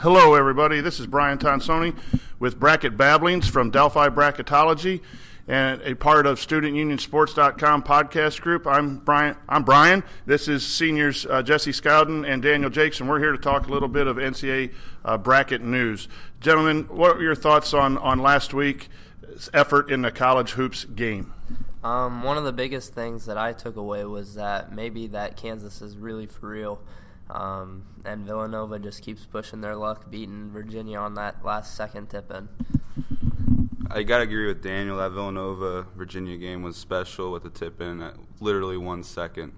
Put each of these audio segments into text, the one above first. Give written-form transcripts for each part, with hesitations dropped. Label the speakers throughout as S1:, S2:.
S1: Hello, everybody. This is Brian Tonsoni with Bracket Babblings from Delphi Bracketology and a part of StudentUnionSports.com podcast group. I'm Brian. This is seniors Jesse Scowden and Daniel Jakes, and we're here to talk a little bit of NCAA bracket news. Gentlemen, what are your thoughts on last week's effort in the college hoops game?
S2: One of the biggest things that I took away was that maybe that Kansas is really for real. And Villanova just keeps pushing their luck, beating Virginia on that last second tip-in.
S3: I got to agree with Daniel. That Villanova-Virginia game was special with the tip-in at literally 1 second.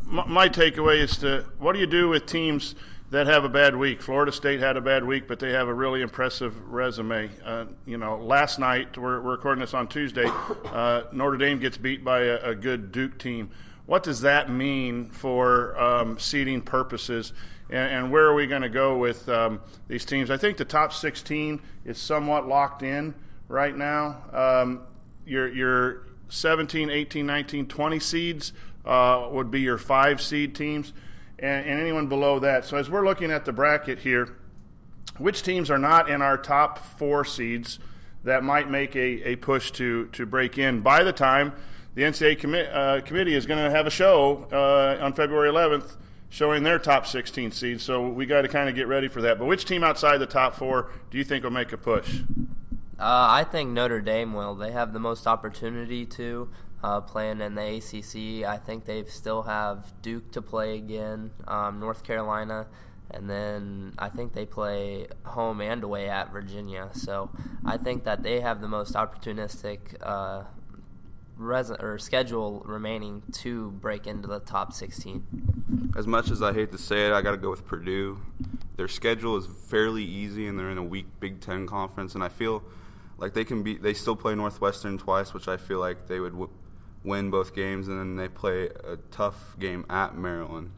S1: My takeaway is what do you do with teams that have a bad week? Florida State had a bad week, but they have a really impressive resume. Last night, we're recording this on Tuesday, Notre Dame gets beat by a good Duke team. What does that mean for seeding purposes, and where are we going to go with these teams? I think the top 16 is somewhat locked in right now. Your 17, 18, 19, 20 seeds would be your 5-seed teams, and anyone below that. So as we're looking at the bracket here, which teams are not in our top 4 seeds that might make a push to break in by the time the NCAA committee is going to have a show on February 11th showing their top 16 seeds, so we got to kind of get ready for that. But which team outside the top 4 do you think will make a push?
S2: I think Notre Dame will. They have the most opportunity to playing in the ACC. I think they still have Duke to play again, North Carolina, and then I think they play home and away at Virginia. So I think that they have the most opportunistic schedule remaining to break into the top 16.
S3: As much as I hate to say it, I got to go with Purdue. Their schedule is fairly easy, and they're in a weak Big Ten conference, and I feel like they still play Northwestern twice, which I feel like they would win both games, and then they play a tough game at Maryland.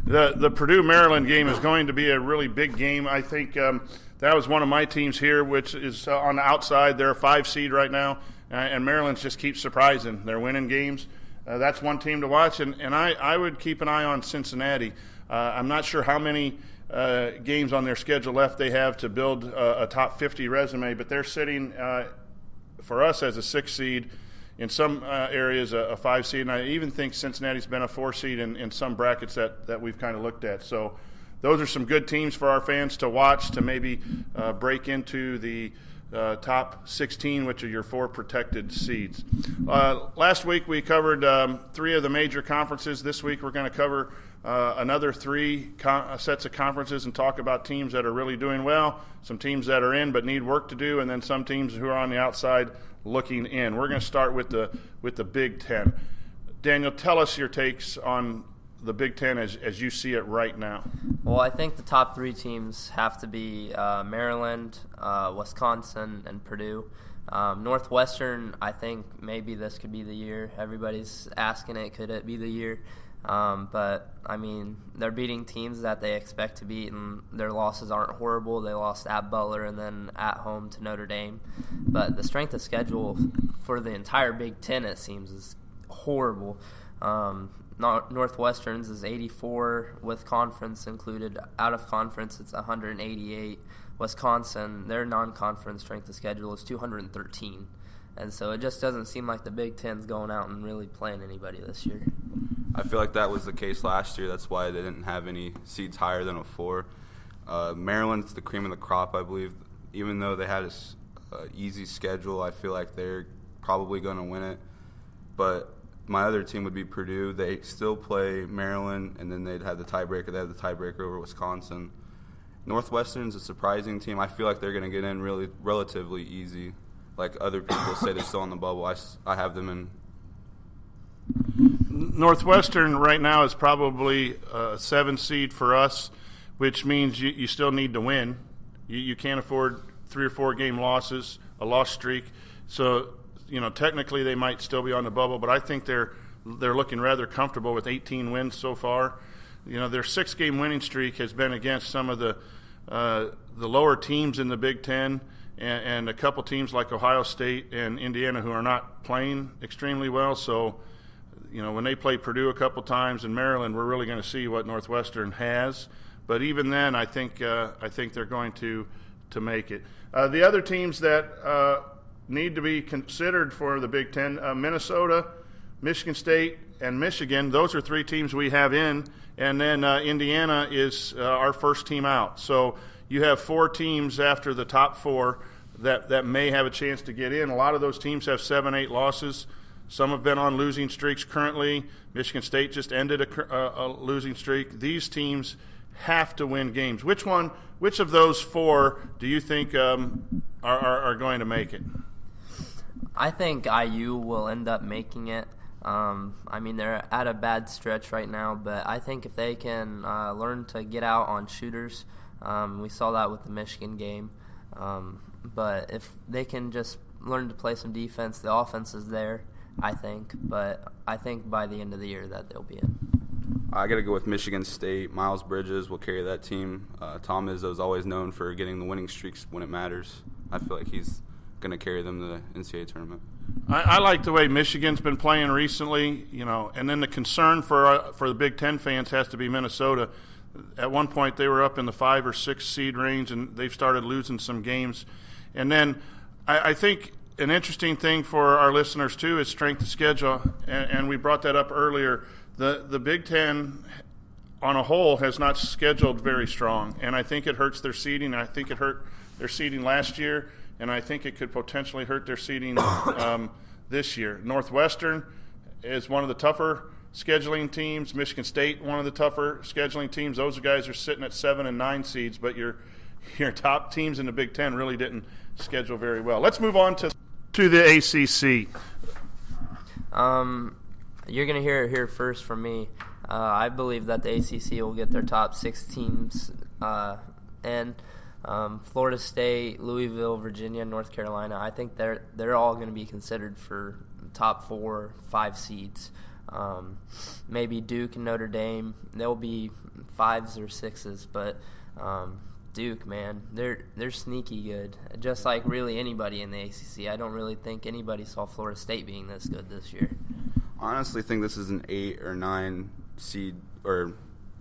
S1: The Purdue-Maryland game is going to be a really big game. I think that was one of my teams here, which is on the outside. They're a 5-seed right now. And Maryland just keeps surprising. They're winning games. That's one team to watch. And I would keep an eye on Cincinnati. I'm not sure how many games on their schedule left they have to build a top 50 resume, but they're sitting for us as a 6 seed, in some areas a 5 seed. And I even think Cincinnati's been a 4 seed in some brackets that we've kind of looked at. So those are some good teams for our fans to watch to maybe break into the top 16, which are your 4 protected seeds. Last week we covered 3 of the major conferences. This week we're going to cover another 3 sets of conferences and talk about teams that are really doing well, some teams that are in but need work to do, and then some teams who are on the outside looking in. We're going to start with the Big Ten. Daniel, tell us your takes on the Big Ten as you see it right now.
S2: Well, I think the top 3 teams have to be Maryland, Wisconsin, and Purdue. Northwestern, I think maybe this could be the year. Everybody's asking it, could it be the year? But, I mean, they're beating teams that they expect to beat, and their losses aren't horrible. They lost at Butler and then at home to Notre Dame. But the strength of schedule for the entire Big Ten, it seems, is horrible. Northwestern's is 84 with conference included. Out of conference, it's 188. Wisconsin, their non-conference strength of schedule is 213. And so it just doesn't seem like the Big Ten's going out and really playing anybody this year.
S3: I feel like that was the case last year. That's why they didn't have any seeds higher than a 4. Maryland's the cream of the crop, I believe. Even though they had an easy schedule, I feel like they're probably going to win it. But my other team would be Purdue. They still play Maryland, and then they'd have the tiebreaker. They have the tiebreaker over Wisconsin. Northwestern's a surprising team. I feel like they're going to get in really relatively easy. Like other people say they're still on the bubble. I have them in.
S1: Northwestern right now is probably a 7 seed for us, which means you still need to win. You can't afford 3 or 4 game losses, a loss streak. So, technically they might still be on the bubble, but I think they're looking rather comfortable with 18 wins so far. Their 6-game winning streak has been against some of the lower teams in the Big Ten and a couple teams like Ohio State and Indiana who are not playing extremely well. So, when they play Purdue a couple times and Maryland, we're really going to see what Northwestern has. But even then, I think they're going to make it. The other teams that need to be considered for the Big Ten: Minnesota, Michigan State, and Michigan. Those are 3 teams we have in, and then Indiana is our first team out. So you have 4 teams after the top 4 that may have a chance to get in. A lot of those teams have 7, 8 losses. Some have been on losing streaks currently. Michigan State just ended a losing streak. These teams have to win games. Which of those 4 do you think are going to make it?
S2: I think IU will end up making it. I mean, they're at a bad stretch right now, but I think if they can learn to get out on shooters, we saw that with the Michigan game. But if they can just learn to play some defense, the offense is there, I think. But I think by the end of the year that they'll be in.
S3: I got to go with Michigan State. Miles Bridges will carry that team. Tom Izzo is always known for getting the winning streaks when it matters. I feel like he's going to carry them to the NCAA tournament.
S1: I like the way Michigan's been playing recently, and then the concern for the Big Ten fans has to be Minnesota. At one point, they were up in the 5 or 6 seed range, and they've started losing some games. And then I think an interesting thing for our listeners, too, is strength of schedule, and we brought that up earlier. The Big Ten, on a whole, has not scheduled very strong, and I think it hurts their seeding. I think it hurt their seeding last year, and I think it could potentially hurt their seeding this year. Northwestern is one of the tougher scheduling teams. Michigan State, one of the tougher scheduling teams. Those guys are sitting at 7 and 9 seeds, but your top teams in the Big Ten really didn't schedule very well. Let's move on to the ACC.
S2: You're going to hear it here first from me. I believe that the ACC will get their top 6 teams in. Florida State, Louisville, Virginia, North Carolina. I think they're all going to be considered for top 4, 5 seeds. Maybe Duke and Notre Dame, they'll be 5s or 6s, but Duke, man, they're sneaky good. Just like really anybody in the ACC. I don't really think anybody saw Florida State being this good this year.
S3: I honestly think this is an 8 or 9 seed or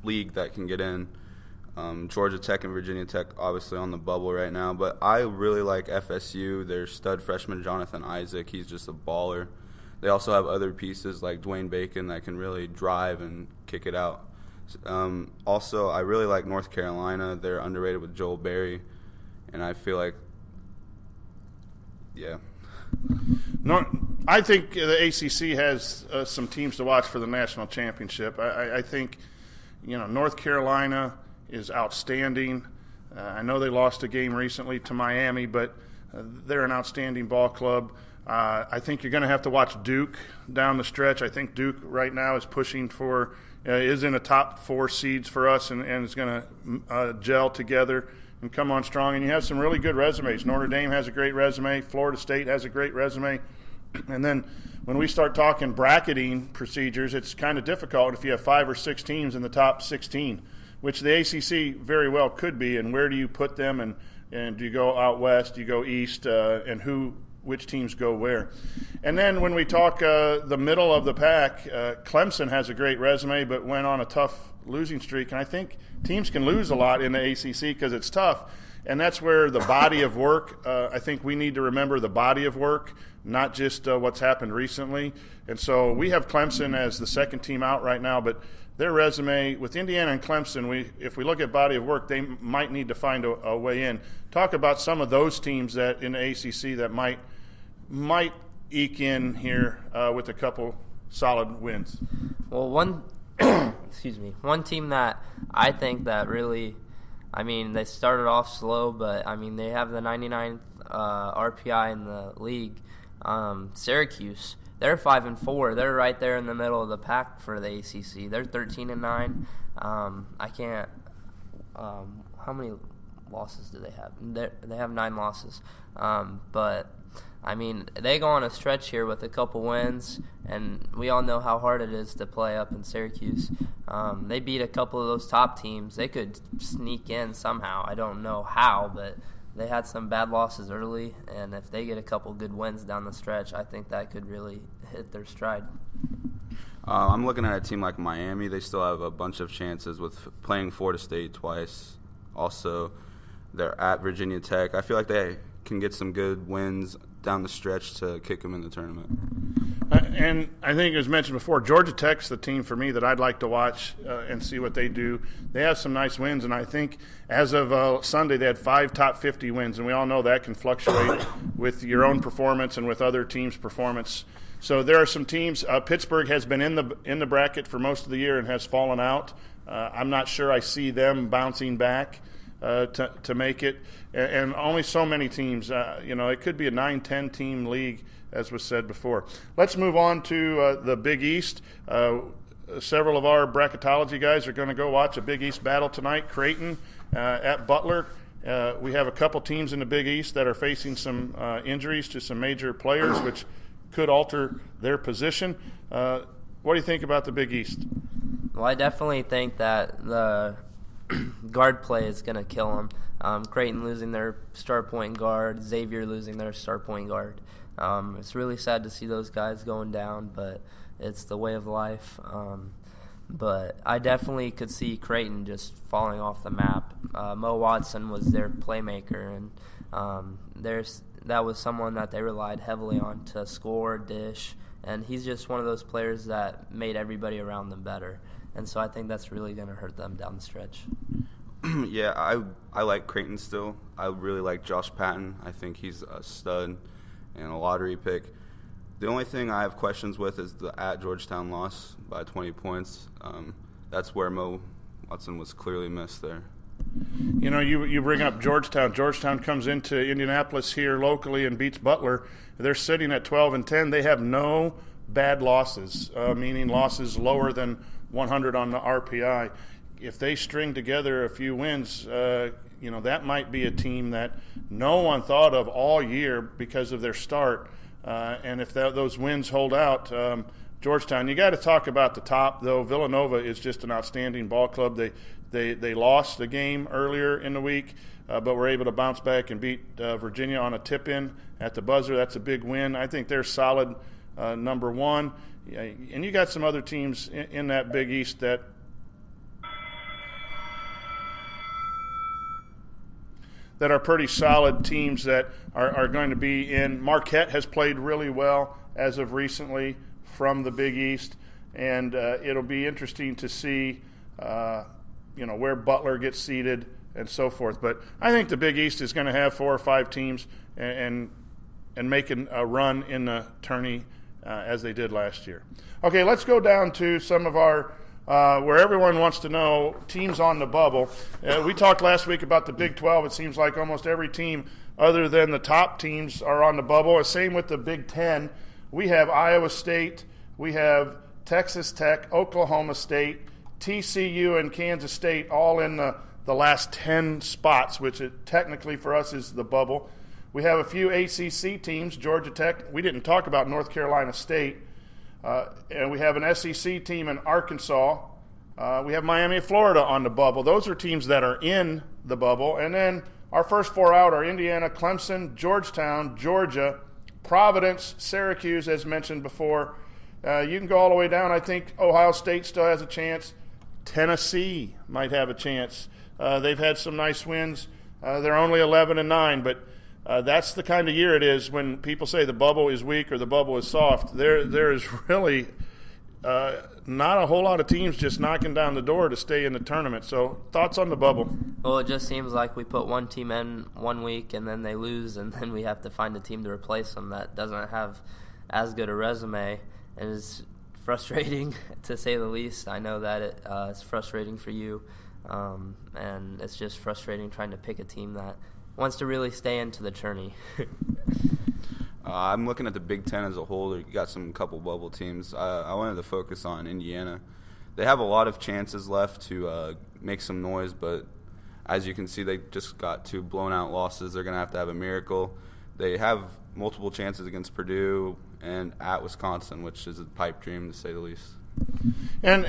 S3: league that can get in. Georgia Tech and Virginia Tech obviously on the bubble right now, but I really like FSU. Their stud freshman Jonathan Isaac, he's just a baller. They also have other pieces like Dwayne Bacon that can really drive and kick it out. Also, I really like North Carolina. They're underrated with Joel Berry, and I feel like, yeah.
S1: I think the ACC has some teams to watch for the national championship. I think, North Carolina is outstanding. I know they lost a game recently to Miami, but they're an outstanding ball club. I think you're going to have to watch Duke down the stretch. I think Duke right now is pushing for is in the top 4 seeds for us and is going to gel together and come on strong. And you have some really good resumes. Notre Dame has a great resume. Florida State has a great resume. And then when we start talking bracketing procedures, it's kind of difficult if you have 5 or 6 teams in the top 16, which the ACC very well could be. And where do you put them? And do you go out west? Do you go east? And which teams go where? And then when we talk the middle of the pack, Clemson has a great resume but went on a tough losing streak. And I think teams can lose a lot in the ACC because it's tough. And that's where the body of work, I think we need to remember the body of work, not just what's happened recently. And so we have Clemson as the second team out right now, but their resume with Indiana and Clemson, if we look at body of work, they might need to find a way in. Talk about some of those teams that in the ACC that might eke in here with a couple solid wins.
S2: Well, one team that I think that really, they started off slow, but they have the 99th RPI in the league. Syracuse, they're 5-4. They're right there in the middle of the pack for the ACC. They're 13-9. I can't. How many losses do they have? They have 9 losses. But they go on a stretch here with a couple wins, and we all know how hard it is to play up in Syracuse. They beat a couple of those top teams. They could sneak in somehow. I don't know how, but they had some bad losses early, and if they get a couple good wins down the stretch, I think that could really hit their stride.
S3: I'm looking at a team like Miami. They still have a bunch of chances with playing Florida State twice. Also, they're at Virginia Tech. I feel like they can get some good wins down the stretch to kick them in the tournament.
S1: And I think, as mentioned before, Georgia Tech's the team for me that I'd like to watch and see what they do. They have some nice wins, and I think as of Sunday they had 5 top 50 wins, and we all know that can fluctuate with your own performance and with other teams' performance. So there are some teams. Pittsburgh has been in the bracket for most of the year and has fallen out. I'm not sure I see them bouncing back to make it. And only so many teams. It could be a 9-10 team league, as was said before. Let's move on to the Big East. Several of our bracketology guys are going to go watch a Big East battle tonight. Creighton at Butler. We have a couple teams in the Big East that are facing some injuries to some major players, which could alter their position. What do you think about the Big East?
S2: Well, I definitely think that the guard play is going to kill them. Creighton losing their star point guard, Xavier losing their star point guard. It's really sad to see those guys going down, but it's the way of life. But I definitely could see Creighton just falling off the map. Mo Watson was their playmaker, and that was someone that they relied heavily on to score, dish, and he's just one of those players that made everybody around them better. And so I think that's really going to hurt them down the stretch.
S3: Yeah, I like Creighton still. I really like Josh Patton. I think he's a stud and a lottery pick. The only thing I have questions with is the at Georgetown loss by 20 points. That's where Mo Watson was clearly missed there.
S1: You bring up Georgetown. Georgetown comes into Indianapolis here locally and beats Butler. They're sitting at 12-10. They have no bad losses, meaning losses lower than 100 on the RPI. If they string together a few wins, that might be a team that no one thought of all year because of their start. And if those wins hold out, Georgetown, you got to talk about the top, though. Villanova is just an outstanding ball club. They lost the game earlier in the week, but were able to bounce back and beat Virginia on a tip-in at the buzzer. That's a big win. I think they're solid number one. And you got some other teams in that Big East that are pretty solid teams that are going to be in. Marquette has played really well as of recently from the Big East, and it'll be interesting to see where Butler gets seeded and so forth. But I think the Big East is going to have 4 or 5 teams and making a run in the tourney as they did last year. Okay, let's go down to some of our where everyone wants to know teams on the bubble. We talked last week about the Big 12. It seems like almost every team other than the top teams are on the bubble. Same with the Big 10. We have Iowa State. We have Texas Tech, Oklahoma State, TCU, and Kansas State all in the last 10 spots, which technically for us is the bubble. We have a few ACC teams, Georgia Tech. We didn't talk about North Carolina State. And we have an SEC team in Arkansas. We have Miami, Florida on the bubble. Those are teams that are in the bubble. And then our first 4 out are Indiana, Clemson, Georgetown, Georgia, Providence, Syracuse, as mentioned before. You can go all the way down. I think Ohio State still has a chance. Tennessee might have a chance. They've had some nice wins. They're only 11-9, but that's the kind of year it is when people say the bubble is weak or the bubble is soft. There is really not a whole lot of teams just knocking down the door to stay in the tournament. So thoughts on the bubble?
S2: Well, it just seems like we put one team in 1 week and then they lose, and then we have to find a team to replace them that doesn't have as good a resume, and it's frustrating to say the least. I know that it's frustrating for you, and it's just frustrating trying to pick a team that wants to really stay into the tourney.
S3: I'm looking at the Big Ten as a whole. You got some couple bubble teams. I wanted to focus on Indiana. They have a lot of chances left to make some noise, but as you can see, they just got 2 blown-out losses. They're going to have a miracle. They have multiple chances against Purdue and at Wisconsin, which is a pipe dream to say the least.
S1: And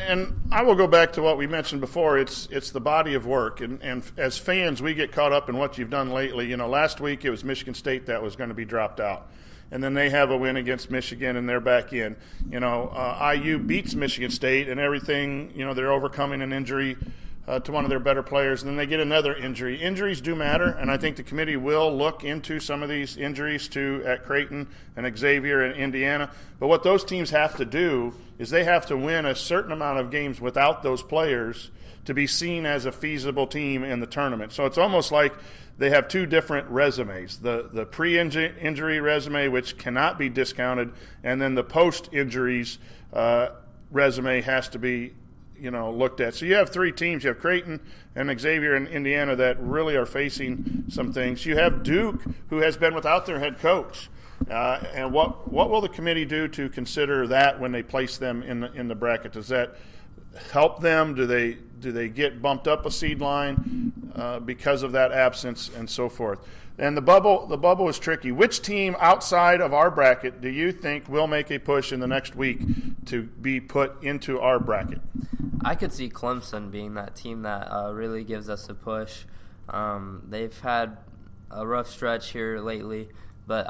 S1: I will go back to what we mentioned before. It's the body of work, and as fans, we get caught up in what you've done lately. Last week it was Michigan State that was going to be dropped out, and then they have a win against Michigan, and they're back in. IU beats Michigan State, and everything, they're overcoming an injury to one of their better players, and then they get another injury. Injuries do matter, and I think the committee will look into some of these injuries at Creighton and Xavier and Indiana. But what those teams have to do is they have to win a certain amount of games without those players to be seen as a feasible team in the tournament. So it's almost like they have two different resumes, the pre-injury resume, which cannot be discounted, and then the post-injuries resume has to be looked at. So you have three teams. You have Creighton and Xavier and Indiana that really are facing some things. You have Duke, who has been without their head coach. And what will the committee do to consider that when they place them in the bracket? Does that help them? Do they get bumped up a seed line because of that absence and so forth? And the bubble is tricky. Which team outside of our bracket do you think will make a push in the next week to be put into our bracket?
S2: I could see Clemson being that team that really gives us a push. They've had a rough stretch here lately, but,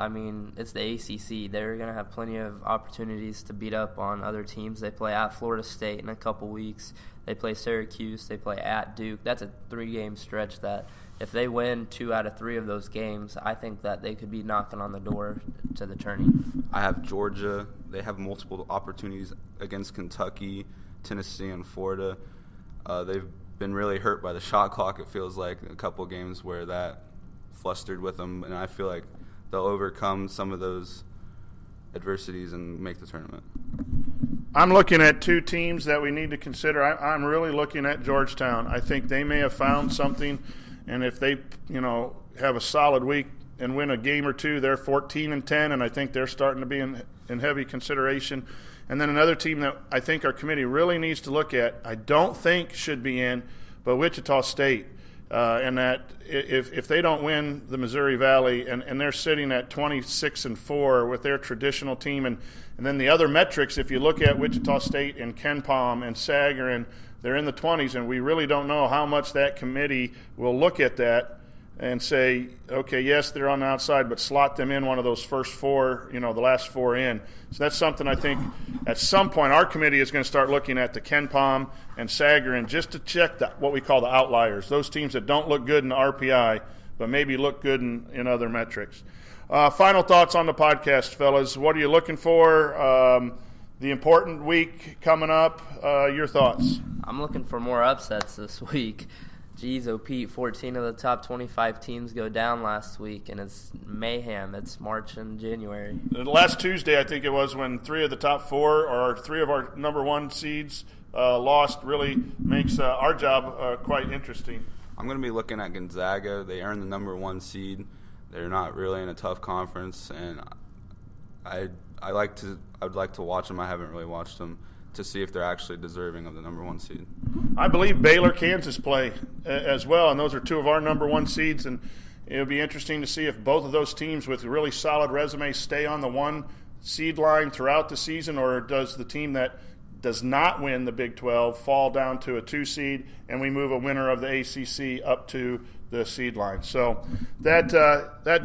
S2: it's the ACC. They're going to have plenty of opportunities to beat up on other teams. They play at Florida State in a couple weeks. They play Syracuse. They play at Duke. That's a 3-game stretch that if they win 2 out of 3 of those games, I think that they could be knocking on the door to the tourney.
S3: I have Georgia. They have multiple opportunities against Kentucky, Tennessee, and Florida. They've been really hurt by the shot clock. It feels like a couple games where that flustered with them, and I feel like they'll overcome some of those adversities and make the tournament.
S1: I'm looking at 2 teams that we need to consider. I'm really looking at Georgetown. I think they may have found something, and if they, have a solid week and win a game or 2, they're 14-10, and I think they're starting to be in heavy consideration. And then another team that I think our committee really needs to look at, I don't think should be in, but Wichita State. And that if they don't win the Missouri Valley and they're sitting at 26-4 with their traditional team, and then the other metrics, if you look at Wichita State and Ken Palm and Sagarin, they're in the 20s, and we really don't know how much that committee will look at that and say, okay, yes, they're on the outside, but slot them in one of those first 4, the last 4 in. So that's something I think at some point our committee is going to start looking at the Ken Palm and Sagarin just to check what we call the outliers, those teams that don't look good in the RPI but maybe look good in other metrics. Final thoughts on the podcast, fellas. What are you looking for? The important week coming up, your thoughts?
S2: I'm looking for more upsets this week. Geez, Pete, 14 of the top 25 teams go down last week, and it's mayhem. It's March and January.
S1: Last Tuesday, I think it was, when 3 of the top 4 or 3 of our number 1 seeds lost, really makes our job quite interesting.
S3: I'm going to be looking at Gonzaga. They earned the number 1 seed. They're not really in a tough conference, and I'd like to watch them. I haven't really watched them to see if they're actually deserving of the number 1 seed.
S1: I believe Baylor, Kansas play as well, and those are 2 of our number 1 seeds, and it'll be interesting to see if both of those teams with really solid resumes stay on the 1 seed line throughout the season, or does the team that does not win the Big 12 fall down to a 2 seed and we move a winner of the ACC up to the seed line. So that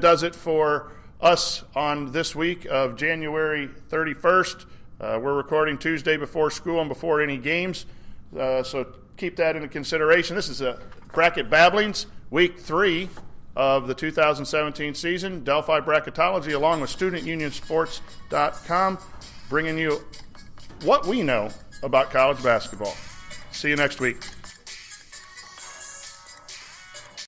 S1: does it for us on this week of January 31st. We're recording Tuesday before school and before any games, so keep that into consideration. This is a Bracket Babblings, Week 3 of the 2017 season. Delphi Bracketology, along with StudentUnionSports.com, bringing you what we know about college basketball. See you next week.